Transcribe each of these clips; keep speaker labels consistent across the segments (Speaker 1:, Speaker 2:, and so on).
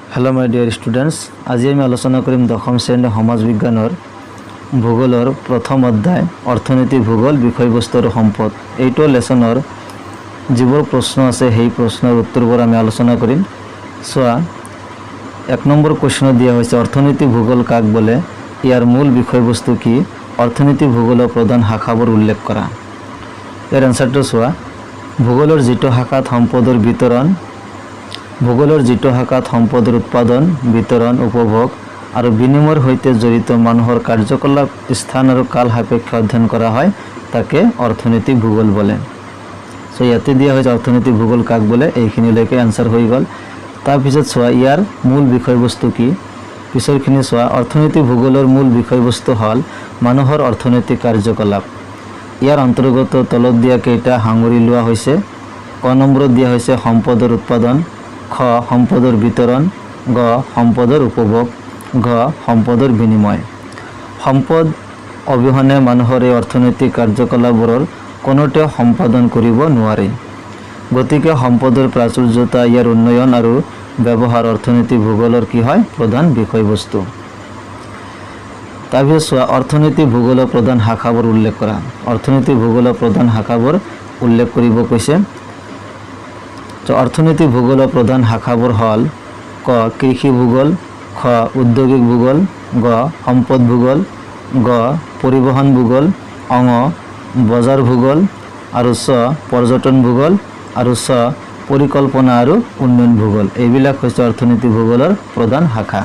Speaker 1: Hello my dear students आज आम आलोचना करिम दशम श्रेणी समाज विज्ञानर भूगोलर प्रथम अध्याय अर्थनीति भूगोल विषयबस्तु और सम्पद एइटो लेसनर जिबोर प्रश्न आछे हेइ प्रश्नर उत्तरबोर आमी आलोचना करिम। सोआ एक नम्बर क्वेश्चन दिया होइछे अर्थनीति भूगोल काक बोले, यार मूल विषयबस्तु कि, अर्थनीति भूगोलर प्रधान शाखाबोर उल्लेख करा। यार एन्सारটো सोआ भूगोलर जितो शाखात सम्पदर वितरण भूगोलर जितो शाखात सम्पदर उत्पादन वितरण उपभोग और विनिमयर सहित जड़ित मानुहर कार्यकलाप स्थान और काल सापेक्ष अध्ययन करा है ताके अर्थनीतिक भूगोल बोले। सो इते दिया होइछे अर्थनीतिक भूगोल काक बोले एइखिनिলৈকে आन्सार हो गल। तार पिছত सोआ यार मूल विषयबस्तु कि, पिछरखिनि सोआ अर्थनीतिक भूगोलर मूल विषयबस्तु हल मानुहर अर्थनैतिक कार्यकलाप। यार अंतर्गत तলত दिया केइटा हांगुरी लोৱা হৈছে। क নম্বৰত দিয়া হৈছে সম্পদৰ उत्पादन, ख सम्पदर वितरण, ग सम्पदर उपभोग, घ सम्पदर विनिमय। सम्पद अबिहने मानुहर এই অৰ্থনৈতিক কাৰ্যকলাপবোৰৰ কোনোটা সম্পাদন কৰিব নোৱাৰে। গতিকে সম্পদৰ প্ৰাচুৰ্যতা ইয়াৰ উন্নয়ন আৰু ব্যৱহাৰ অৰ্থনৈতিক ভূগোলৰ কি হয় প্ৰধান বিষয়বস্তু। তাৰপিছত অৰ্থনৈতিক ভূগোলৰ প্ৰধান শাখাবোৰ উল্লেখ কৰা। অৰ্থনৈতিক ভূগোলৰ প্ৰধান শাখাবোৰ উল্লেখ কৰিব কৈছে। तो अर्थनीति भूगोल प्रधान शाखाबोर हल क कृषि भूगोल, ख औद्योगिक भूगोल, ग सम्पद भूगोल, ग परिवहन भूगोल, अंग बजार भूगोल और स पर्यटन भूगोल और स परिकल्पना और उन्नयन भूगोल। এইবিলাক হৈছে अर्थनीति भूगोलर प्रधान शाखा।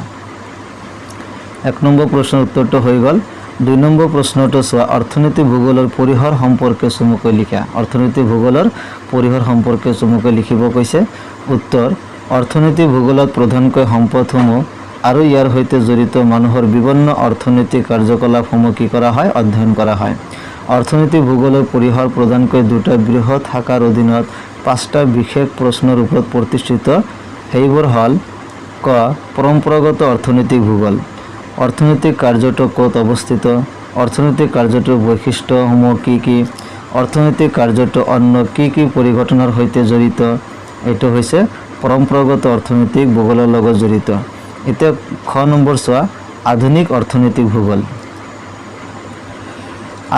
Speaker 1: एक नम्बर प्रश्न उत्तरটো হৈ গল। दुई नम्बर प्रश्नটো চোৱা अर्थनीति भूगोलर परिहर सम्पर्के चमुকৈ लिखा। अर्थनीति भूगोलर परिहर सम्पर्के चमुকৈ लिखिब কৈছে। उत्तर अर्थनीति भूगोलत प्रधानকৈ सम्पदসমূह और यार सहित जड़ित मानुहर विभिन्न अर्थनैतिक कार्यकलापসমূह की करा है अध्ययन करा है। अर्थनीति भूगोलर परिहर प्रधानকৈ दुटा बृहৎ शाखार अधीनत पाँचटा विशेष प्रश्नर ऊपर प्रतिष्ठित। সেইবোৰ हल क परम्परागत अर्थनैतिक भूगोल, अर्थनैतिक कार्यটো ক'ত অৱস্থিত, অৰ্থনৈতিক কাৰ্যটোৰ বৈশিষ্ট্যসমূহ কি, অৰ্থনৈতিক কাৰ্যটো অন্য কি পৰিঘটনাৰ সৈতে জড়িত, এইটো হৈছে পৰম্পৰাগত অৰ্থনৈতিক ভূগোলৰ লগত জড়িত। এতিয়া খ নম্বৰ চোৱা আধুনিক অৰ্থনৈতিক ভূগোল।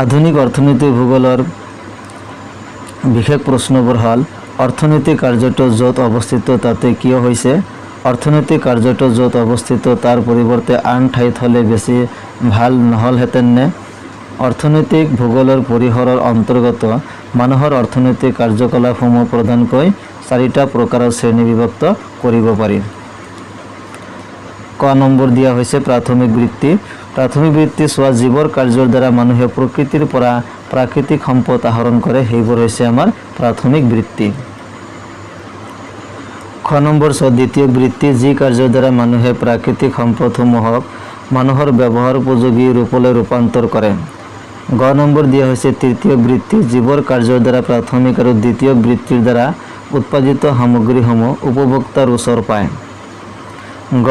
Speaker 1: আধুনিক অৰ্থনৈতিক ভূগোলৰ বিশেষ প্ৰশ্নবোৰ হ'ল অৰ্থনৈতিক কাৰ্যটো য'ত অৱস্থিত তাতে কিয় হৈছে, অৰ্থনৈতিক কাৰ্যটো য'ত অৱস্থিত তাৰ পৰিৱৰ্তে আন ঠাইত হ'লে বেছি ভাল নহ'লহেঁতেন নে, অৰ্থনৈতিক ভূগোলৰ পৰিসৰৰ অন্তৰ্গত মানুহৰ অৰ্থনৈতিক কাৰ্যকলাপসমূহ প্ৰধানকৈ চাৰিটা প্ৰকাৰৰ শ্ৰেণী বিভক্ত কৰিব পাৰি। ক নম্বৰ দিয়া হৈছে প্ৰাথমিক বৃত্তি। প্ৰাথমিক বৃত্তি চোৱা জীৱৰ কাৰ্যৰ দ্বাৰা মানুহে প্ৰকৃতিৰ পৰা প্ৰাকৃতিক সম্পদ আহৰণ কৰে, সেইবোৰ হৈছে আমাৰ প্ৰাথমিক বৃত্তি। খ নম্বৰ চোৱা দ্বিতীয় বৃত্তি, যি কাৰ্যৰ দ্বাৰা মানুহে প্ৰাকৃতিক সম্পদসমূহক মানুহৰ ব্যৱহাৰ উপযোগী ৰূপলৈ ৰূপান্তৰ কৰে। গ নম্বৰ দিয়া হৈছে তৃতীয় বৃত্তি, জীৱৰ কাৰ্যৰ দ্বাৰা প্ৰাথমিক আৰু দ্বিতীয় বৃত্তিৰ দ্বাৰা উৎপাদিত সামগ্ৰীসমূহ উপভোক্তাৰ ওচৰ পায়। গ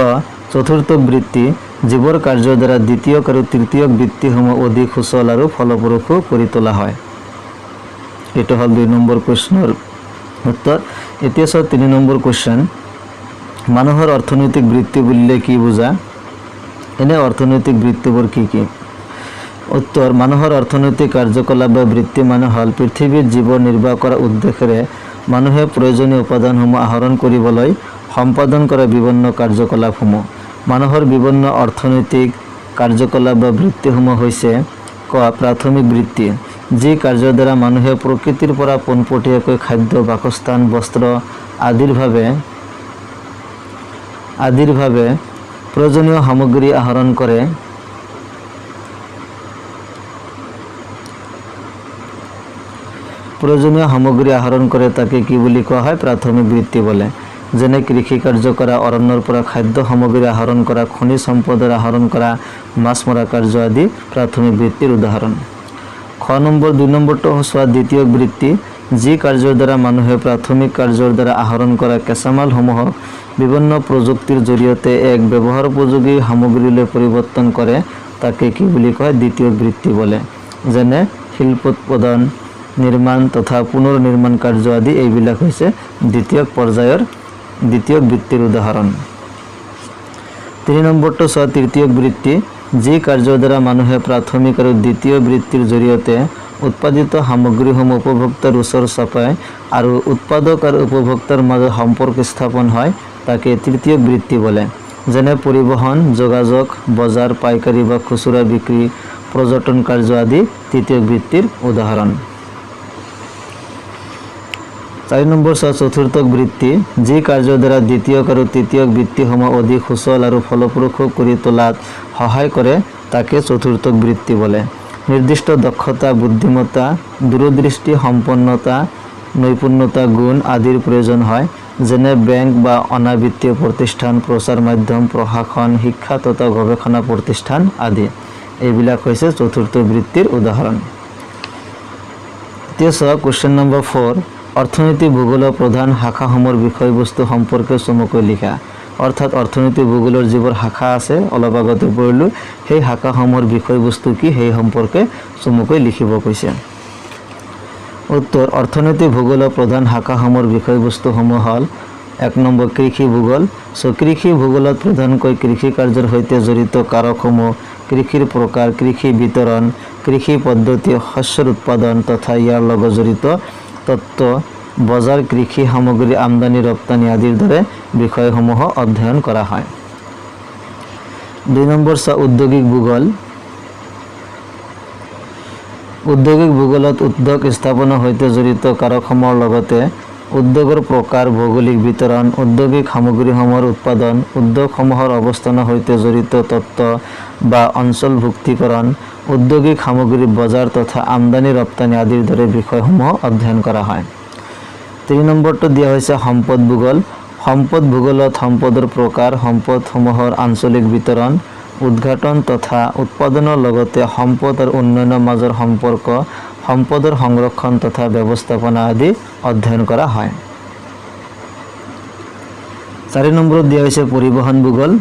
Speaker 1: চতুৰ্থ বৃত্তি, জীৱৰ কাৰ্যৰ দ্বাৰা দ্বিতীয় আৰু তৃতীয় বৃত্তিসমূহ অধিক সুচল আৰু ফলপ্ৰসূ কৰি তোলা হয়। এইটো হ'ল ২ নম্বৰ প্ৰশ্নৰ उत्तर। এতিয়া চাও ৩ নম্বৰ কোৱেশ্চন, মানুহৰ অৰ্থনৈতিক বৃত্তি বুলিলে কি বুজা, এনে অৰ্থনৈতিক বৃত্তিবোৰ কি? উত্তৰ মানুহৰ অৰ্থনৈতিক কাৰ্যকলাপ বা বৃত্তি মানে হ'ল পৃথিৱীত জীৱন নিৰ্বাহ কৰাৰ উদ্দেশ্যেৰে মানুহে প্ৰয়োজনীয় উপাদানসমূহ আহৰণ কৰিবলৈ সম্পাদন কৰা বিভিন্ন কাৰ্যকলাপসমূহ। মানুহৰ বিভিন্ন অৰ্থনৈতিক কাৰ্যকলাপ বা বৃত্তিসমূহ হৈছে ক প্ৰাথমিক বৃত্তি, যি কাৰ্যৰ দ্বাৰা মানুহে প্ৰকৃতিৰ পৰা পোনপটীয়াকৈ খাদ্য, বাসস্থান, বস্ত্ৰ আদিৰ ভাৱে প্ৰয়োজনীয় সামগ্ৰী আহৰণ কৰে। তাকে কি বুলি কোৱা হয় প্ৰাথমিক বৃত্তি বোলে। যেনে কৃষি কাৰ্য কৰা, অৰণ্যৰ পৰা খাদ্য সামগ্ৰী আহৰণ কৰা, খনিজ সম্পদৰ আহৰণ কৰা, মাছ মৰা কাৰ্য আদি প্ৰাথমিক বৃত্তিৰ উদাহৰণ। খ নম্বৰ ২ নম্বৰটো চোৱা দ্বিতীয় বৃত্তি, যি কাৰ্যৰ দ্বাৰা মানুহে প্ৰাথমিক কাৰ্যৰ দ্বাৰা আহৰণ কৰা কেঁচামালসমূহক বিভিন্ন প্ৰযুক্তিৰ জৰিয়তে এক ব্যৱহাৰ উপযোগী সামগ্ৰীলৈ পৰিৱৰ্তন কৰে, তাকে কি বুলি কয় দ্বিতীয় বৃত্তি বোলে। যেনে শিল্পোৎপাদন, নিৰ্মাণ তথা পুনৰ নিৰ্মাণ কাৰ্য আদি এইবিলাক হৈছে দ্বিতীয় পৰ্যায়ৰ দ্বিতীয় বৃত্তিৰ উদাহৰণ। 3 নম্বৰটো চোৱা তৃতীয় বৃত্তি যি কাৰ্যৰ দ্বাৰা মানুহে প্ৰাথমিক আৰু দ্বিতীয় বৃত্তিৰ জৰিয়তে উৎপাদিত সামগ্ৰীসমূহ উপভোক্তাৰ ওচৰ চপায় আৰু উৎপাদক আৰু উপভোক্তাৰ মাজত সম্পৰ্ক স্থাপন হয় তাকে তৃতীয় বৃত্তি বোলে। যেনে পৰিবহণ, যোগাযোগ, বজাৰ, পাইকাৰী বা খুচুৰা বিক্ৰী, পৰ্যটন কাৰ্য আদি তৃতীয় বৃত্তিৰ উদাহৰণ। 4 নম্বৰ চোৱা চতুৰ্থ বৃত্তি যি কাৰ্যৰ দ্বাৰা দ্বিতীয় আৰু তৃতীয় বৃত্তিসমূহ অধিক সুচল আৰু ফলপ্ৰসূ কৰি তোলাত সহায় কৰে তাকে চতুৰ্থ বৃত্তি বোলে। নিৰ্দিষ্ট দক্ষতা, বুদ্ধিমত্তা, দূৰদৃষ্টি, সম্পন্নতা, নৈপুণ্যতা গুণ আদিৰ প্ৰয়োজন হয়। যেনে বেংক বা অনাবৃত্তীয় প্ৰতিষ্ঠান, প্ৰচাৰ মাধ্যম, প্ৰশাসন, শিক্ষা তথা গৱেষণা প্ৰতিষ্ঠান আদি এইবিলাক হৈছে চতুৰ্থ বৃত্তিৰ উদাহৰণ। এতিয়া চোৱা কুৱেশ্যন নম্বৰ 4 অৰ্থনীতি ভূগোলৰ প্ৰধান শাখাসমূহৰ বিষয়বস্তু সম্পৰ্কে চমুকৈ লিখা। অৰ্থাৎ অৰ্থনীতি ভূগোলৰ যিবোৰ শাখা আছে অলপ আগতে পঢ়িলোঁ সেই শাখাসমূহৰ বিষয়বস্তু কি সেই সম্পৰ্কে চমুকৈ লিখিব কৈছে। উত্তৰ অৰ্থনীতি ভূগোলৰ প্ৰধান শাখাসমূহৰ বিষয়বস্তুসমূহ হ'ল 1 নম্বৰ কৃষি ভূগোল। কৃষি ভূগোলত প্ৰধানকৈ কৃষি কাৰ্যৰ সৈতে জড়িত কাৰকসমূহ, কৃষিৰ প্ৰকাৰ, কৃষি বিতৰণ, কৃষি পদ্ধতি, শস্যৰ উৎপাদন তথা ইয়াৰ লগত জড়িত তত্ত্ব, বজাৰ, কৃষি সামগ্ৰী আমদানি ৰপ্তানি আদিৰ দৰে বিষয়সমূহ অধ্যয়ন কৰা হয়। 2 নম্বৰ চোৱা ঔদ্যোগিক ভূগোল। ঔদ্যোগিক ভূগোলত উদ্যোগ স্থাপনৰ সৈতে জড়িত কাৰকসমূহৰ লগতে উদ্যোগৰ প্ৰকাৰ, ভৌগোলিক বিতৰণ, ঔদ্যোগিক সামগ্ৰীসমূহৰ উৎপাদন, উদ্যোগসমূহৰ অৱস্থানৰ সৈতে জড়িত তত্ত্ব বা অঞ্চলভুক্তিকৰণ, ঔদ্যোগিক সামগ্ৰীৰ বজাৰ তথা আমদানি ৰপ্তানি আদিৰ দৰে বিষয়সমূহ অধ্যয়ন কৰা হয়। 3 নম্বৰটো দিয়া হৈছে সম্পদ ভূগোল। সম্পদ ভূগোলত সম্পদৰ প্ৰকাৰ, সম্পদসমূহৰ আঞ্চলিক বিতৰণ, উদ্ঘাটন তথা উৎপাদনৰ লগতে সম্পদ আৰু উন্নয়নৰ মাজৰ সম্পৰ্ক, সম্পদৰ সংৰক্ষণ তথা ব্যৱস্থাপনা আদি অধ্যয়ন কৰা হয়। 4 নম্বৰত দিয়া হৈছে পৰিবহণ ভূগোল।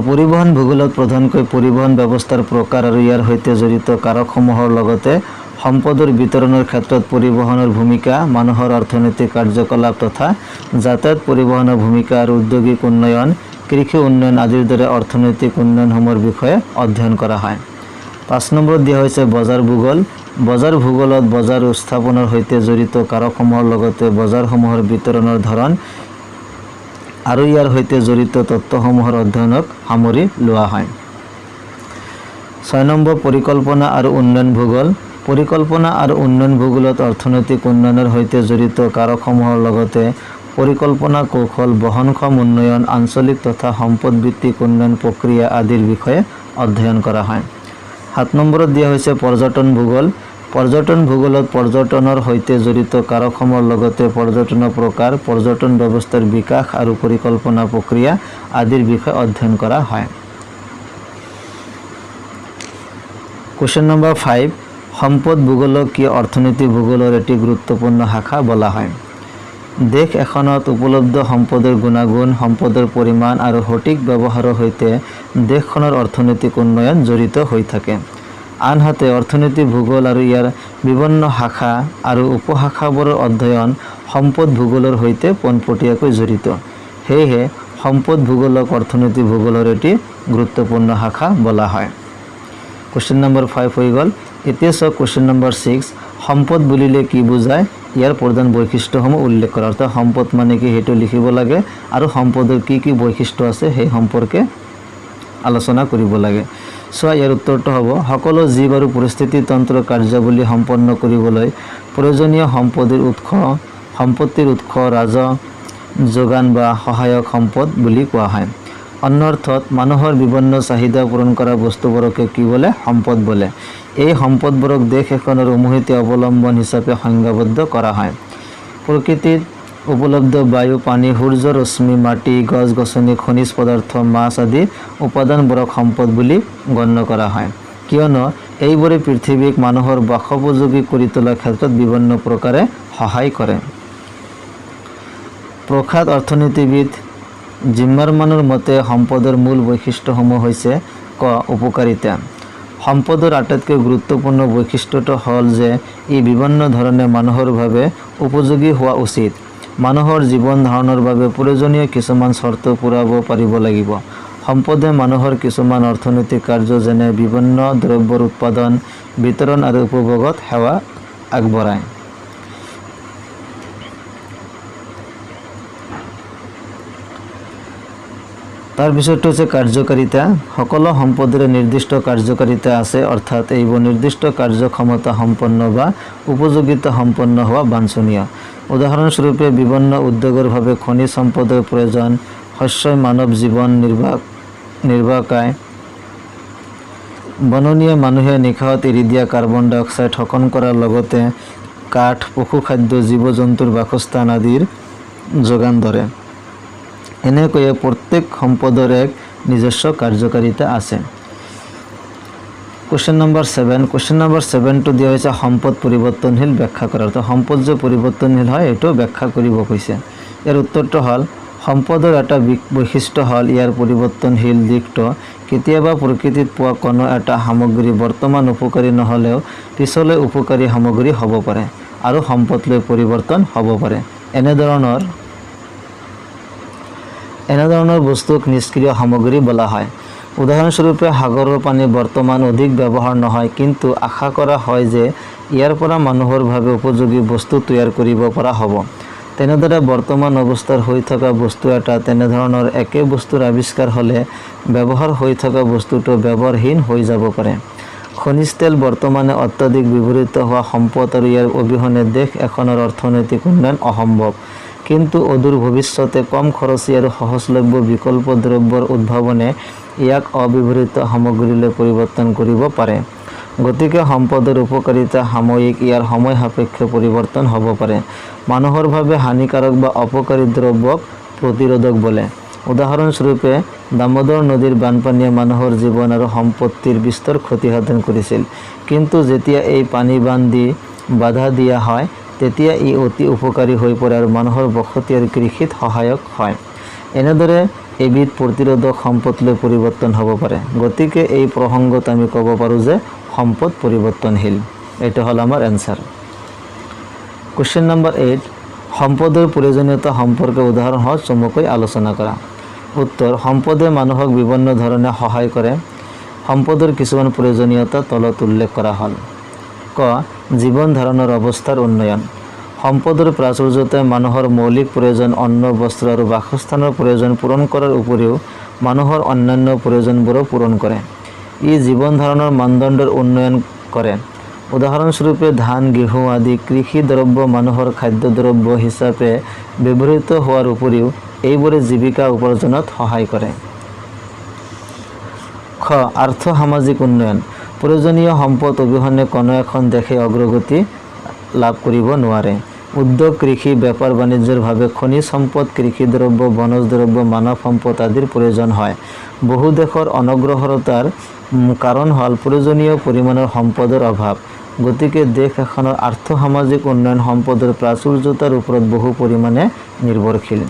Speaker 1: পৰিবহণ ভূগোলত প্ৰধানকৈ পৰিবহণ ব্যৱস্থাৰ প্ৰকাৰ আৰু ইয়াৰ সৈতে জড়িত কাৰকসমূহৰ লগতে সম্পদৰ বিতৰণৰ ক্ষেত্ৰত পৰিবহণৰ ভূমিকা, মানুহৰ অৰ্থনৈতিক কাৰ্যকলাপ তথা যাতায়াত পৰিবহণৰ ভূমিকা আৰু ঔদ্যোগিক উন্নয়ন, কৃষি উন্নয়ন আদিৰ দৰে অৰ্থনৈতিক উন্নয়নসমূহৰ বিষয়ে অধ্যয়ন কৰা হয়। 5 নম্বৰত দিয়া হৈছে বজাৰ ভূগোল। বজাৰ ভূগোলত বজাৰ স্থাপনৰ সৈতে জড়িত কাৰকসমূহৰ লগতে বজাৰসমূহৰ বিতৰণৰ ধৰণ আৰু ইয়াৰ সৈতে জড়িত তত্ত্বসমূহৰ অধ্যয়নক সামৰি লোৱা হয়। 6 নম্বৰ পৰিকল্পনা আৰু উন্নয়ন ভূগোল। পৰিকল্পনা আৰু উন্নয়ন ভূগোলত অৰ্থনৈতিক উন্নয়নৰ সৈতে জড়িত কাৰকসমূহৰ লগতে পৰিকল্পনা কৌশল, বহনক্ষম উন্নয়ন, আঞ্চলিক তথা সম্পদ ভিত্তিক উন্নয়ন প্ৰক্ৰিয়া আদিৰ বিষয়ে অধ্যয়ন কৰা হয়। 7 নম্বৰত দিয়া হৈছে পৰ্যটন ভূগোল। পৰ্যটন ভূগোলত পৰ্যটনৰ সৈতে জড়িত কাৰকসমূহৰ লগতে পৰ্যটনৰ প্ৰকাৰ, পৰ্যটন ব্যৱস্থাৰ বিকাশ আৰু পৰিকল্পনা প্ৰক্ৰিয়া আদিৰ বিষয়ে অধ্যয়ন কৰা হয়। কুৱেশ্যন নম্বৰ 5 সম্পদ ভূগোলক কি অৰ্থনীতি ভূগোলৰ এটি গুৰুত্বপূৰ্ণ শাখা বলা হয়? দেশ এখনত উপলব্ধ সম্পদৰ গুণাগুণ, সম্পদৰ পৰিমাণ আৰু সঠিক ব্যৱহাৰৰ সৈতে দেশখনৰ অৰ্থনৈতিক উন্নয়ন জড়িত হৈ থাকে। আনহাতে অৰ্থনীতি ভূগোল আৰু ইয়াৰ বিভিন্ন শাখা আৰু উপশাখাবোৰৰ অধ্যয়ন সম্পদ ভূগোলৰ সৈতে পোনপটীয়াকৈ জড়িত। সেয়েহে সম্পদ ভূগোলক অৰ্থনীতি ভূগোলৰ এটি গুৰুত্বপূৰ্ণ শাখা বলা হয়। কুৱেশ্যন নম্বৰ 5 হৈ গ'ল। এতিয়া চাওক কুৱেশ্যন নম্বৰ 6 সম্পদ বুলিলে কি বুজায়, ইয়াৰ প্ৰধান বৈশিষ্ট্যসমূহ উল্লেখ কৰা। অৰ্থাৎ সম্পদ মানে কি সেইটো লিখিব লাগে আৰু সম্পদৰ কি কি বৈশিষ্ট্য আছে সেই সম্পৰ্কে আলোচনা কৰিব লাগে। চোৱা ইয়াৰ উত্তৰটো হ'ব সকলো জীৱ আৰু পৰিস্থিতিতন্ত্ৰৰ কাৰ্যাৱলী সম্পন্ন কৰিবলৈ প্ৰয়োজনীয় সম্পত্তিৰ উৎস ৰাজহ যোগান বা সহায়ক সম্পদ বুলি কোৱা হয়। অন্য অৰ্থত মানুহৰ বিভিন্ন চাহিদা পূৰণ কৰা বস্তুবোৰকে কি বোলে? সম্পদ বোলে। এই সম্পদবোৰক দেশ এখনৰ উমৈহতীয়া অৱলম্বন হিচাপে সংজ্ঞাবদ্ধ কৰা হয়। প্ৰকৃতিত উপলব্ধ বায়ু, পানী, সূৰ্যৰ ৰশ্মি, মাটি, গছ গছনি, খনিজ পদাৰ্থ, মাছ আদি উপাদানবোৰক সম্পদ বুলি গণ্য কৰা হয়, কিয়নো এইবোৰে পৃথিৱীক মানুহৰ বাসোপযোগী কৰি তোলাৰ ক্ষেত্ৰত বিভিন্ন প্ৰকাৰে সহায় কৰে। প্ৰখ্যাত অৰ্থনীতিবিদ জিম্মাৰমানৰ মতে সম্পদৰ মূল বৈশিষ্ট্যসমূহ হৈছে উপকাৰিতা। সম্পদৰ আটাইতকৈ গুৰুত্বপূৰ্ণ বৈশিষ্ট্যটো হ'ল যে ই বিভিন্ন ধৰণে মানুহৰ বাবে উপযোগী হোৱা উচিত। মানুহৰ জীৱন ধাৰণৰ বাবে প্ৰয়োজনীয় কিছুমান চৰ্ত পূৰাব পাৰিব লাগিব। সম্পদে মানুহৰ কিছুমান অৰ্থনৈতিক কাৰ্য যেনে বিভিন্ন দ্ৰব্যৰ উৎপাদন, বিতৰণ আৰু উপভোগত সেৱা আগবঢ়ায়। তাৰপিছতটো হৈছে কাৰ্যকাৰিতা। সকলো সম্পদৰে নিৰ্দিষ্ট কাৰ্যকাৰিতা আছে, অৰ্থাৎ এইবোৰ নিৰ্দিষ্ট কাৰ্যক্ষমতা সম্পন্ন বা উপযোগিতা সম্পন্ন হোৱা বাঞ্ছনীয়। উদাহৰণস্বৰূপে বিভিন্ন উদ্যোগৰ বাবে খনিজ সম্পদৰ প্ৰয়োজন, শস্যই মানৱ জীৱন নিৰ্বাহকায়, বননীয়ে মানুহে নিশাহত এৰি দিয়া কাৰ্বন ডাই অক্সাইড শোষণ কৰাৰ লগতে কাঠ, পশুখাদ্য, জীৱ জন্তুৰ বাসস্থান আদিৰ যোগান ধৰে। এনেকৈয়ে প্ৰত্যেক সম্পদৰ এক নিজস্ব কাৰ্যকাৰিতা আছে। Question number 7। কুৱেশ্যন নম্বৰ 7টো দিয়া হৈছে সম্পদ পৰিৱৰ্তনশীল ব্যাখ্যা কৰা। অৰ্থাৎ সম্পদ যে পৰিৱৰ্তনশীল হয় এইটো ব্যাখ্যা কৰিব কৈছে। ইয়াৰ উত্তৰটো হ'ল সম্পদৰ এটা বৈশিষ্ট্য হ'ল ইয়াৰ পৰিৱৰ্তনশীল দিশটো। কেতিয়াবা প্ৰকৃতিত পোৱা কোনো এটা সামগ্ৰী বৰ্তমান উপকাৰী নহ'লেও পিছলৈ উপকাৰী সামগ্ৰী হ'ব পাৰে আৰু সম্পদলৈ পৰিৱৰ্তন হ'ব পাৰে। এনেধৰণৰ বস্তুক নিষ্ক্ৰিয় সামগ্ৰী বোলা হয়। উদাহৰণস্বৰূপে সাগৰৰ পানী বৰ্তমান অধিক ব্যৱহাৰ নহয়, কিন্তু আশা কৰা হয় যে ইয়াৰ পৰা মানুহৰ বাবে উপযোগী বস্তু তৈয়াৰ কৰিব পৰা হ'ব। তেনেদৰে বৰ্তমান অৱস্থাৰ হৈ থকা বস্তু এটা তেনেধৰণৰ একে বস্তুৰ আৱিষ্কাৰ হ'লে ব্যৱহাৰ হৈ থকা বস্তুটো ব্যৱহাৰহীন হৈ যাব পাৰে। খনিজ তেল বৰ্তমানে অত্যাধিক ব্যৱহৃত হোৱা সম্পদ আৰু ইয়াৰ অবিহনে দেশ এখনৰ অৰ্থনৈতিক উন্নয়ন অসম্ভৱ। কিন্তু অদূৰ ভৱিষ্যতে কম খৰচী আৰু সহজলভ্য বিকল্প দ্ৰব্যৰ উদ্ভাৱনে ইয়াক অব্যৱহৃত সামগ্ৰীলৈ পৰিৱৰ্তন কৰিব পাৰে। গতিকে সম্পদৰ উপকাৰিতা সাময়িক, ইয়াৰ সময় সাপেক্ষ পৰিৱৰ্তন হ'ব পাৰে। মানুহৰ বাবে হানিকাৰক বা অপকাৰী দ্ৰব্যক প্ৰতিৰোধক বোলে। উদাহৰণস্বৰূপে দামোদৰ নদীৰ বানপানীয়ে মানুহৰ জীৱন আৰু সম্পত্তিৰ বিস্তৰ ক্ষতিসাধন কৰিছিল, কিন্তু যেতিয়া এই পানী বান্ধ দি বাধা দিয়া হয় তেতিয়া ই অতি উপকাৰী হৈ পৰে আৰু মানুহৰ বসতি আৰু কৃষিত সহায়ক হয়। এনেদৰে এবিধ প্ৰতিৰোধক সম্পদলৈ পৰিৱৰ্তন হ'ব পাৰে। গতিকে এই প্ৰসংগত আমি ক'ব পাৰোঁ যে সম্পদ পৰিৱৰ্তনশীল। এইটো হ'ল আমাৰ এনচাৰ। Question number 8। সম্পদৰ প্ৰয়োজনীয়তা সম্পৰ্কে উদাহৰণসহ চমুকৈ আলোচনা কৰা। উত্তৰ: সম্পদে মানুহক বিভিন্ন ধৰণে সহায় কৰে। সম্পদৰ কিছুমান প্ৰয়োজনীয়তা তলত উল্লেখ কৰা হ'ল। ক. জীৱন ধাৰণৰ অৱস্থাৰ উন্নয়ন। সম্পদৰ প্ৰাচুৰ্যতাই মানুহৰ মৌলিক প্ৰয়োজন অন্ন, বস্ত্ৰ আৰু বাসস্থানৰ প্ৰয়োজন পূৰণ কৰাৰ উপৰিও মানুহৰ অন্যান্য প্ৰয়োজনবোৰো পূৰণ কৰে। ই জীৱন ধাৰণৰ মানদণ্ডৰ উন্নয়ন কৰে। উদাহৰণস্বৰূপে ধান, ঘেঁহু আদি কৃষি দ্ৰব্য মানুহৰ খাদ্যদ্ৰব্য হিচাপে ব্যৱহৃত হোৱাৰ উপৰিও এইবোৰে জীৱিকা উপাৰ্জনত সহায় কৰে। খ. আৰ্থ-সামাজিক উন্নয়ন। প্ৰয়োজনীয় সম্পদ অবিহনে কোনো এখন দেশে অগ্ৰগতি লাভ কৰিব নোৱাৰে। উদ্যোগ, কৃষি, বেপাৰ বাণিজ্যৰ বাবে খনিজ সম্পদ, কৃষি দ্ৰব্য, বনজ দ্ৰব্য, মানৱ সম্পদ আদিৰ প্ৰয়োজন হয়। বহু দেশৰ অনগ্ৰসৰতাৰ কাৰণ হ'ল প্ৰয়োজনীয় পৰিমাণৰ সম্পদৰ অভাৱ। গতিকে দেশ এখনৰ আৰ্থ-সামাজিক উন্নয়ন সম্পদৰ প্ৰাচুৰ্যতাৰ ওপৰত বহু পৰিমাণে নিৰ্ভৰশীল।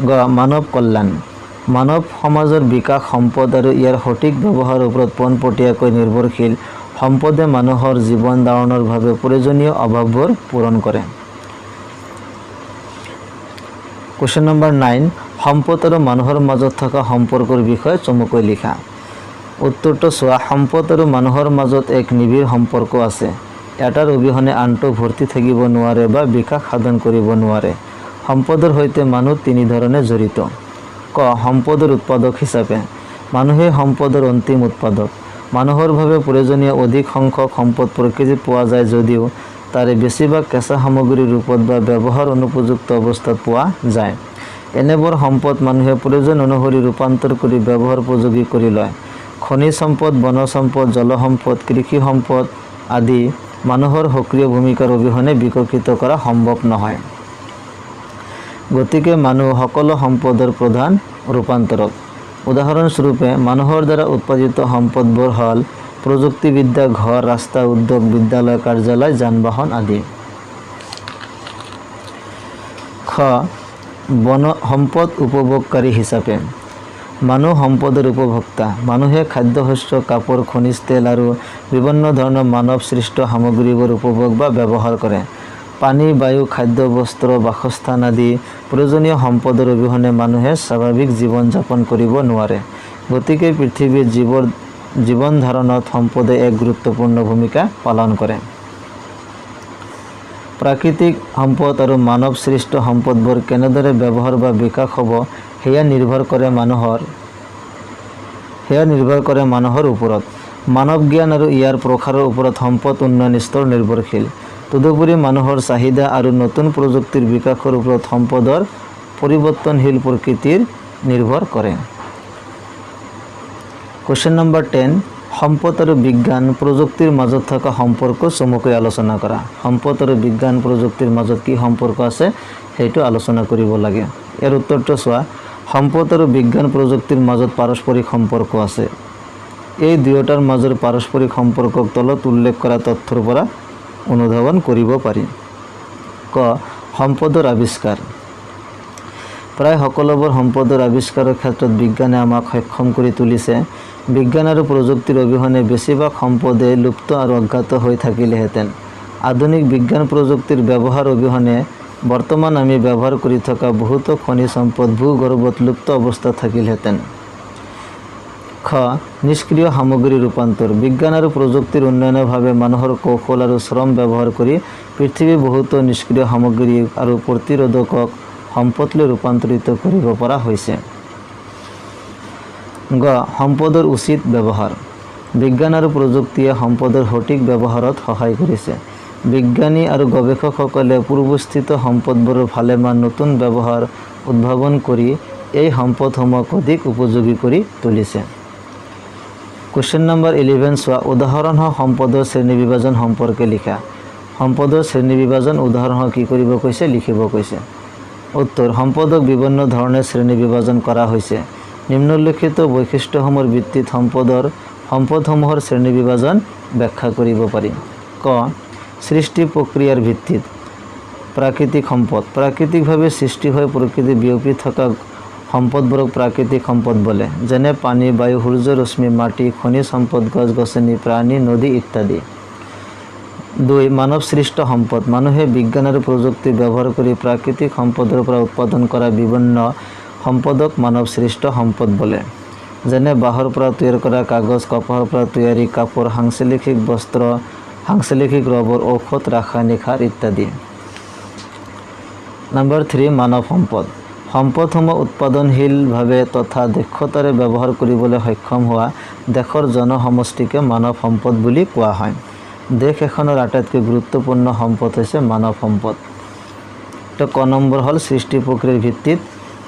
Speaker 1: গ. মানৱ কল্যাণ। মানৱ সমাজৰ বিকাশ সম্পদ আৰু ইয়াৰ সঠিক ব্যৱহাৰৰ ওপৰত পোনপটীয়াকৈ নিৰ্ভৰশীল। সম্পদে মানুহৰ জীৱন ধাৰণৰ বাবে প্ৰয়োজনীয় অভাৱবোৰ পূৰণ কৰে। Question number 9। সম্পদ আৰু মানুহৰ মাজত থকা সম্পৰ্কৰ বিষয়ে চমুকৈ লিখা। উত্তৰটো চোৱা। সম্পদ আৰু মানুহৰ মাজত এক নিবিড় সম্পৰ্ক আছে। এটাৰ অবিহনে আনটো ভৰ্তি থাকিব নোৱাৰে বা বিকাশ সাধন কৰিব নোৱাৰে। সম্পদৰ সৈতে মানুহ তিনি ধৰণে জড়িত। ক. সম্পদৰ উৎপাদক হিচাপে। মানুহেই সম্পদৰ অন্তিম উৎপাদক। মানুহৰ বাবে প্ৰয়োজনীয় অধিক সংখ্যক সম্পদ প্ৰকৃতিত পোৱা যায় যদিও তাৰে বেছিভাগ কেঁচা সামগ্ৰীৰ ৰূপত বা ব্যৱহাৰ অনুপযুক্ত অৱস্থাত পোৱা যায়। এনেবোৰ সম্পদ মানুহে প্ৰয়োজন অনুসৰি ৰূপান্তৰ কৰি ব্যৱহাৰোপযোগী কৰি লয়। খনিজ সম্পদ, বনজ সম্পদ, জলসম্পদ, কৃষি সম্পদ আদি মানুহৰ সক্ৰিয় ভূমিকাৰ অবিহনে বিকশিত কৰা সম্ভৱ নহয়। গতিকে মানুহ সকলো সম্পদৰ প্ৰধান ৰূপান্তৰক। উদাহৰণস্বৰূপে মানুহৰ দ্বাৰা উৎপাদিত সম্পদবোৰ হ'ল প্ৰযুক্তিবিদ্যা, ঘৰ, ৰাস্তা, উদ্যোগ, বিদ্যালয়, কাৰ্যালয়, যান-বাহন আদি। খ. বন সম্পদ উপভোগকাৰী হিচাপে। মানুহ সম্পদৰ উপভোক্তা। মানুহে খাদ্যশস্য, কাপোৰ, খনিজ তেল আৰু বিভিন্ন ধৰণৰ মানৱ সৃষ্ট সামগ্ৰীবোৰ উপভোগ বা ব্যৱহাৰ কৰে। পানী, বায়ু, খাদ্য, বস্ত্ৰ, বাসস্থান আদি প্ৰয়োজনীয় সম্পদৰ অবিহনে মানুহে স্বাভাৱিক জীৱন যাপন কৰিব নোৱাৰে। গতিকে পৃথিৱীৰ জীৱন ধাৰণত সম্পদে এক গুৰুত্বপূৰ্ণ ভূমিকা পালন কৰে। প্ৰাকৃতিক সম্পদ আৰু মানৱ সৃষ্ট সম্পদবোৰ কেনেদৰে ব্যৱহাৰ বা বিকাশ হ'ব সেয়া নিৰ্ভৰ কৰে মানুহৰ ওপৰত। মানৱ জ্ঞান আৰু ইয়াৰ প্ৰসাৰৰ ওপৰত সম্পদ উন্নয়ন স্তৰ নিৰ্ভৰশীল। তদুপৰি মানুহৰ চাহিদা আৰু নতুন প্ৰযুক্তিৰ বিকাশৰ ওপৰত সম্পদৰ পৰিৱৰ্তনশীল প্ৰকৃতিৰ নিৰ্ভৰ কৰে। কুৱেশ্যন নম্বৰ 10, সম্পদ আৰু বিজ্ঞান প্ৰযুক্তিৰ মাজত থকা সম্পৰ্ক চমুকৈ আলোচনা কৰা। সম্পদ আৰু বিজ্ঞান প্ৰযুক্তিৰ মাজত কি সম্পৰ্ক আছে সেইটো আলোচনা কৰিব লাগে। ইয়াৰ উত্তৰটো চোৱা, সম্পদ আৰু বিজ্ঞান প্ৰযুক্তিৰ মাজত পাৰস্পৰিক সম্পৰ্ক আছে। এই দুয়োটাৰ মাজৰ পাৰস্পৰিক সম্পৰ্কক তলত উল্লেখ কৰা তথ্যৰ পৰা অনুধাৱন কৰিব পাৰি। ক, সম্পদৰ আৱিষ্কাৰ। প্ৰায় সকলোবোৰ সম্পদৰ আৱিষ্কাৰৰ ক্ষেত্ৰত বিজ্ঞানে আমাক সক্ষম কৰি তুলিছে। বিজ্ঞান আৰু প্ৰযুক্তিৰ অবিহনে বেছিভাগ সম্পদে লুপ্ত আৰু অজ্ঞাত হৈ থাকিলেহেঁতেন। আধুনিক বিজ্ঞান প্ৰযুক্তিৰ ব্যৱহাৰ অবিহনে বৰ্তমান আমি ব্যৱহাৰ কৰি থকা বহুতো খনিজ সম্পদ ভূগৰ্ভত লুপ্ত অৱস্থাত থাকিলহেঁতেন। খ, নিষ্ক্ৰিয় সামগ্ৰী ৰূপান্তৰ। বিজ্ঞান আৰু প্ৰযুক্তিৰ উন্নয়নৰ বাবে মানুহৰ কৌশল আৰু শ্ৰম ব্যৱহাৰ কৰি পৃথিৱীৰ বহুতো নিষ্ক্ৰিয় সামগ্ৰী আৰু প্ৰতিৰোধকক সম্পদলৈ ৰূপান্তৰিত কৰিব পৰা হৈছে। গ, সম্পদৰ উচিত ব্যৱহাৰ। বিজ্ঞান আৰু প্ৰযুক্তিয়ে সম্পদৰ সঠিক ব্যৱহাৰত সহায় কৰিছে। বিজ্ঞানী আৰু গৱেষকসকলে পূৰ্বস্থিত সম্পদবোৰৰ ভালেমান নতুন ব্যৱহাৰ উদ্ভাৱন কৰি এই সম্পদসমূহক অধিক উপযোগী কৰি তুলিছে। কুৱেশ্যন নম্বৰ 11 চোৱা, উদাহৰণসহ সম্পদৰ শ্ৰেণীবিভাজন সম্পৰ্কে লিখা। সম্পদৰ শ্ৰেণীবিভাজন উদাহৰণসহ কি কৰিব কৈছে, লিখিব কৈছে। উত্তৰ, সম্পদক বিভিন্ন ধৰণে শ্ৰেণীবিভাজন কৰা হৈছে। নিম্নলিখিত বৈশিষ্ট্যসমূহৰ ভিত্তিত সম্পদসমূহৰ শ্ৰেণীবিভাজন ব্যাখ্যা কৰিব পাৰি। ক, সৃষ্টি প্ৰক্ৰিয়াৰ ভিত্তিত। প্ৰাকৃতিক সম্পদ। প্ৰাকৃতিকভাৱে সৃষ্টি হৈ প্ৰকৃতিত বিয়পি থকা সম্পদবোৰক প্ৰাকৃতিক সম্পদ বোলে, যেনে পানী, বায়ু, সূৰ্য ৰশ্মি, মাটি, খনিজ সম্পদ, গছ-গছনি, প্ৰাণী, নদী ইত্যাদি। 2, মানৱ সৃষ্ট সম্পদ। মানুহে বিজ্ঞান আৰু প্ৰযুক্তি ব্যৱহাৰ কৰি প্ৰাকৃতিক সম্পদৰ পৰা উৎপাদন কৰা বিভিন্ন সম্পদক মানৱ সৃষ্ট সম্পদ বোলে, যেনে বাঁহৰ পৰা তৈয়াৰ কৰা কাগজ, কপাহৰ পৰা তৈয়াৰী কাপোৰ, সাংশ্লেষিক বস্ত্ৰ, সাংশ্লেষিক ৰবৰ, ঔষধ, ৰাসায়নিক সাৰ ইত্যাদি। নম্বৰ 3, মানৱ সম্পদ। সম্পদসমূহ উৎপাদনশীলভাৱে তথা দক্ষতাৰে ব্যৱহাৰ কৰিবলৈ সক্ষম হোৱা দেশৰ জনসমষ্টিকে মানৱ সম্পদ বুলি কোৱা হয়। দেশ এখনৰ আটাইতকৈ গুৰুত্বপূৰ্ণ সম্পদ হৈছে মানৱ সম্পদ। তো ক নম্বৰ হ'ল সৃষ্টি প্ৰক্ৰিয়াৰ ভিত্তিত।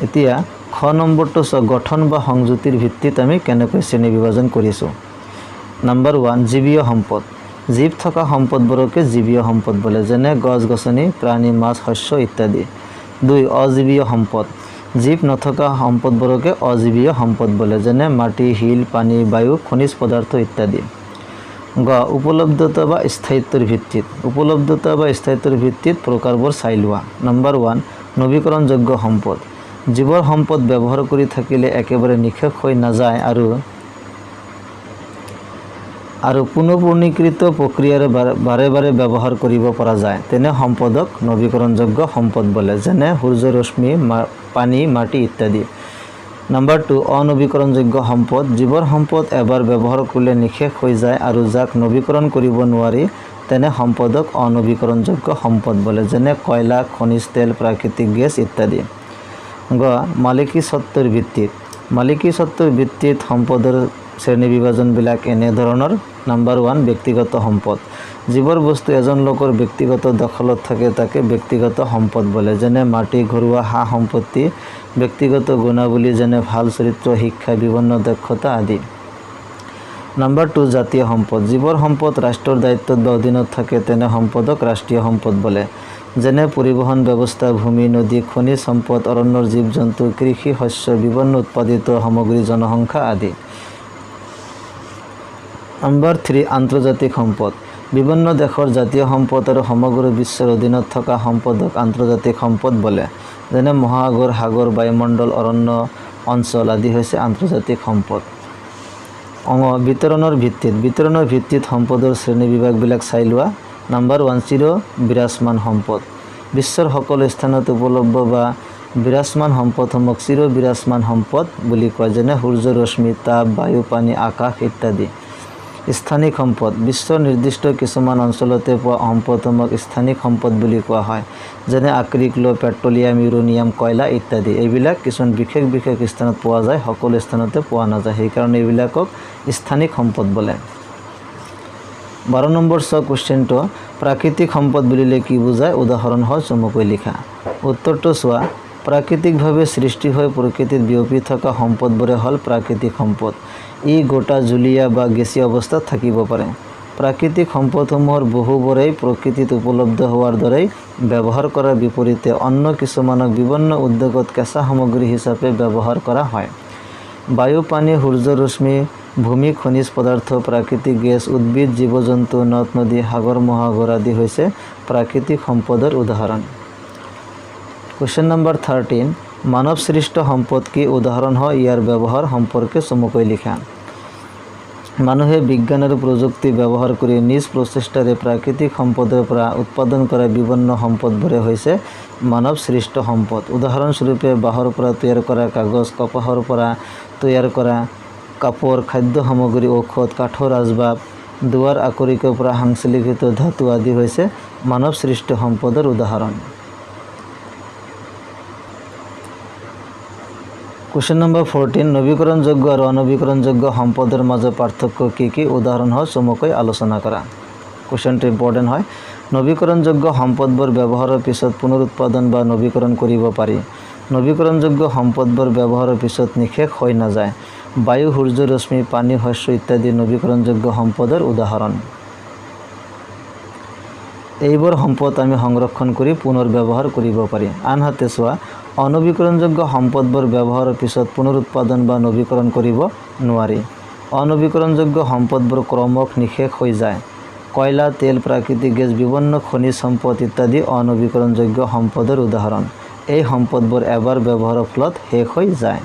Speaker 1: এতিয়া খ নম্বৰটো গঠন বা সংযুতিৰ ভিত্তিত আমি কেনেকৈ শ্ৰেণীবিভাজন কৰিছোঁ। নম্বৰ 1, জীৱীয় সম্পদ। জীৱ থকা সম্পদবোৰকে জীৱীয় সম্পদ বোলে, যেনে গছ-গছনি, প্ৰাণী, মাছ, শস্য ইত্যাদি। 2, অজীৱীয় সম্পদ। জীৱ নথকা সম্পদবোৰকে অজীৱীয় সম্পদ বোলে, যেনে মাটি, শিল, পানী, বায়ু, খনিজ পদাৰ্থ ইত্যাদি। গ, উপলব্ধতা বা স্থায়িত্বৰ ভিত্তিত। উপলব্ধতা বা স্থায়িত্বৰ ভিত্তিত প্ৰকাৰবোৰ চাই লোৱা। নম্বৰ 1, নৱীকৰণযোগ্য সম্পদ। যিবোৰ সম্পদ ব্যৱহাৰ কৰি থাকিলে একেবাৰে নিঃশেষ হৈ নাযায় আৰু পুনঃপুনীকৃত প্ৰক্ৰিয়াৰে বাৰে বাৰে ব্যৱহাৰ কৰিব পৰা যায়, তেনে সম্পদক নৱীকৰণযোগ্য সম্পদ বোলে, যেনে সূৰ্য ৰশ্মি, পানী, মাটি ইত্যাদি। নম্বৰ 2, অনৱীকৰণযোগ্য সম্পদ। যিবোৰ সম্পদ এবাৰ ব্যৱহাৰ কৰিলে নিঃশেষ হৈ যায় আৰু যাক নৱীকৰণ কৰিব নোৱাৰি, তেনে সম্পদক অনৱীকৰণযোগ্য সম্পদ বোলে, যেনে কয়লা, খনিজ তেল, প্ৰাকৃতিক গেছ ইত্যাদি। গ, মালিকী স্বত্বৰ ভিত্তিত। মালিকী স্বত্বৰ ভিত্তিত সম্পদৰ শ্ৰেণীবিভাজনবিলাক এনেধৰণৰ। নম্বৰ 1, ব্যক্তিগত সম্পদ। যিবোৰ বস্তু এজন লোকৰ ব্যক্তিগত দখলত থাকে তাকে ব্যক্তিগত সম্পদ বোলে, যেনে মাটি, ঘৰুৱা সা-সম্পত্তি, ব্যক্তিগত গুণাৱলী যেনে ভাল চৰিত্ৰ, শিক্ষা, বিভিন্ন দক্ষতা আদি। নম্বৰ 2, জাতীয় সম্পদ। যিবোৰ সম্পদ ৰাষ্ট্ৰৰ দায়িত্বত বা অধীনত থাকে তেনে সম্পদক ৰাষ্ট্ৰীয় সম্পদ বোলে, যেনে পৰিবহণ ব্যৱস্থা, ভূমি, নদী, খনিজ সম্পদ, অৰণ্যৰ জীৱ-জন্তু, কৃষি, শস্য, বিভিন্ন উৎপাদিত সামগ্ৰী, জনসংখ্যা আদি। নম্বৰ 3, আন্তৰ্জাতিক সম্পদ। বিভিন্ন দেশৰ জাতীয় সম্পদ আৰু সমগ্ৰ বিশ্বৰ অধীনত থকা সম্পদক আন্তৰ্জাতিক সম্পদ বোলে, যেনে মহাসাগৰ, সাগৰ, বায়ুমণ্ডল, অৰণ্য অঞ্চল আদি হৈছে আন্তৰ্জাতিক সম্পদ। বিতৰণৰ ভিত্তিত। বিতৰণৰ ভিত্তিত সম্পদৰ শ্ৰেণীবিভাগবিলাক চাই লোৱা। নাম্বাৰ 1 চিৰ বিৰাজমান সম্পদ বিশ্বৰ সকলো স্থানত উপলব্ধ বা বিৰাজমান সম্পদসমূহক চিৰ বিৰাজমান সম্পদ বুলি কয় যেনে সূৰ্য ৰশ্মি তাপ বায়ু পানী আকাশ ইত্যাদি স্থানিক সম্পদ বিশ্বৰ নিৰ্দিষ্ট কিছুমান অঞ্চলতে পোৱা সম্পদসমূহক স্থানিক সম্পদ বুলি কোৱা হয় যেনে আকৰিক লৌহ পেট্ৰলিয়াম ইউৰেনিয়াম কয়লা ইত্যাদি এইবিলাক কিছুমান বিশেষ বিশেষ স্থানত পোৱা যায় সকলো স্থানতে পোৱা নাযায় সেইকাৰণে এইবিলাকক স্থানিক সম্পদ বোলে 12 নম্বৰ কোৱেশ্চনটো প্ৰাকৃতিক সম্পদ বুলিলে কি বুজায় উদাহৰণ হয় চমুকৈ লিখা উত্তৰটো চোৱা প্ৰাকৃতিকভাৱে সৃষ্টি হৈ প্ৰকৃতিত বিয়পি থকা সম্পদবোৰে হ'ল প্ৰাকৃতিক সম্পদ ই গোটা জুলীয়া বা গেছীয় অৱস্থাত থাকিব পাৰে প্ৰাকৃতিক সম্পদসমূহৰ বহুবোৰেই প্ৰকৃতিত উপলব্ধ হোৱাৰ দৰেই ব্যৱহাৰ কৰাৰ বিপৰীতে অন্য কিছুমানক বিভিন্ন উদ্যোগত কেঁচা সামগ্ৰী হিচাপে ব্যৱহাৰ কৰা হয় বায়ু পানী সূৰ্য ৰশ্মি ভূমি খনিজ পদাৰ্থ প্ৰাকৃতিক গেছ উদ্ভিদ জীৱ জন্তু নদ নদী সাগৰ মহাসাগৰ আদি হৈছে প্ৰাকৃতিক সম্পদৰ উদাহৰণ কোৱেশ্চন নম্বৰ 13 মানৱ সৃষ্ট সম্পদ কি উদাহৰণ হয় ইয়াৰ ব্যৱহাৰ সম্পৰ্কে চমুকৈ লিখা মানুহে বিজ্ঞান আৰু প্ৰযুক্তি ব্যৱহাৰ কৰি নিজ প্ৰচেষ্টাৰে প্ৰাকৃতিক সম্পদৰ পৰা উৎপাদন কৰা বিভিন্ন সম্পদবোৰে হৈছে মানৱ সৃষ্ট সম্পদ উদাহৰণস্বৰূপে বাঁহৰ পৰা তৈয়াৰ কৰা কাগজ কপাহৰ পৰা তৈয়াৰ কৰা কাপোৰ খাদ্য সামগ্ৰী ঔষধ কাঠৰ আচবাব দুৱাৰ আকৰিকৰ পৰা সাংসলিখিত ধাতু আদি হৈছে মানৱ সৃষ্ট সম্পদৰ উদাহৰণ কোৱেশ্চন নম্বৰ 14 নৱীকৰণযোগ্য আৰু অনৱীকৰণযোগ্য সম্পদৰ মাজৰ পাৰ্থক্য কি উদাহৰণ হয় চমুকৈ আলোচনা কৰা কোৱেশ্চনটো ইম্পৰ্টেণ্ট হয় নৱীকৰণযোগ্য সম্পদবোৰ ব্যৱহাৰৰ পিছত পুনৰ উৎপাদন বা নৱীকৰণ কৰিব পাৰি নৱীকৰণযোগ্য সম্পদবোৰ ব্যৱহাৰৰ পিছত নিশেষ হৈ নাযায় বায়ু সূৰ্য ৰশ্মি পানী শস্য ইত্যাদি নৱীকৰণযোগ্য সম্পদৰ উদাহৰণ এইবোৰ সম্পদ আমি সংৰক্ষণ কৰি পুনৰ ব্যৱহাৰ কৰিব পাৰি আনহাতে চোৱা অনৱীকৰণযোগ্য সম্পদবোৰ ব্যৱহাৰৰ পিছত পুনৰ উৎপাদন বা নৱীকৰণ কৰিব নোৱাৰি অনৱীকৰণযোগ্য সম্পদবোৰ ক্ৰমশ নিশেষ হৈ যায় কয়লা তেল প্ৰাকৃতিক গেছ বিভিন্ন খনিজ সম্পদ ইত্যাদি অনৱীকৰণযোগ্য সম্পদৰ উদাহৰণ এই সম্পদবোৰ এবাৰ ব্যৱহাৰৰ ফলত শেষ হৈ যায়